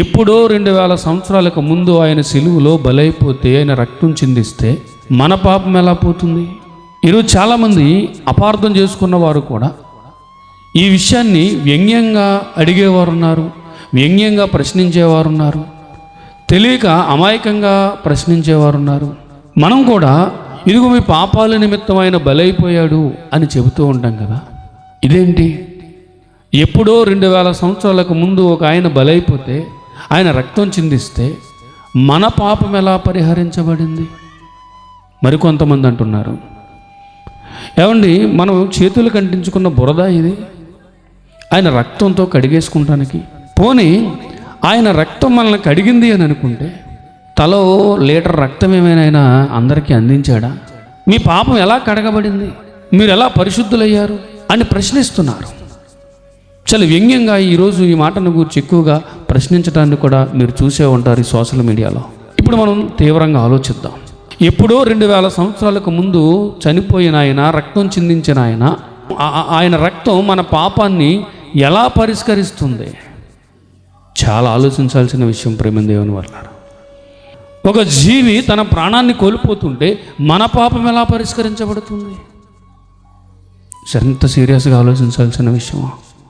ఎప్పుడో 2000 సంవత్సరాలకు ముందు ఆయన సిలువలో బలైపోతే, ఆయన రక్తం చిందిస్తే మన పాపం ఎలా పోతుంది? ఈరోజు చాలామంది అపార్థం చేసుకున్న వారు కూడా ఈ విషయాన్ని వ్యంగ్యంగా అడిగేవారు ఉన్నారు, వ్యంగ్యంగా ప్రశ్నించేవారు ఉన్నారు, తెలియక అమాయకంగా ప్రశ్నించేవారు ఉన్నారు. మనం కూడా ఇదిగో మీ పాపాల నిమిత్తం ఆయన బలైపోయాడు అని చెబుతూ ఉంటాం కదా. ఇదేంటి? ఎప్పుడో 2000 సంవత్సరాలకు ముందు ఒక ఆయన బలైపోతే, ఆయన రక్తం చిందిస్తే మన పాపం ఎలా పరిహరించబడింది? మరికొంతమంది అంటున్నారు, ఏమండి మనం చేతులు కంటించుకున్న బురద ఇది ఆయన రక్తంతో కడిగేసుకుంటానికి? పోనీ ఆయన రక్తం మనల్ని కడిగింది అని అనుకుంటే తలో లీటర్ రక్తం ఏమైనా అందరికీ అందించాడా? మీ పాపం ఎలా కడగబడింది, మీరు ఎలా పరిశుద్ధులయ్యారు అని ప్రశ్నిస్తున్నారు. చాలా వ్యంగ్యంగా ఈరోజు ఈ మాటను గురించి ఎక్కువగా ప్రశ్నించడాన్ని కూడా మీరు చూసే ఉంటారు ఈ సోషల్ మీడియాలో. ఇప్పుడు మనం తీవ్రంగా ఆలోచిద్దాం. ఎప్పుడో 2000 సంవత్సరాలకు ముందు చనిపోయిన ఆయన, రక్తం చిందించిన ఆయన రక్తం మన పాపాన్ని ఎలా పరిష్కరిస్తుంది? చాలా ఆలోచించాల్సిన విషయం ప్రేమ దేవుని వల్ల. ఒక జీవి తన ప్రాణాన్ని కోల్పోతుంటే మన పాపం ఎలా పరిష్కరించబడుతుంది? ఎంత సీరియస్గా ఆలోచించాల్సిన విషయం.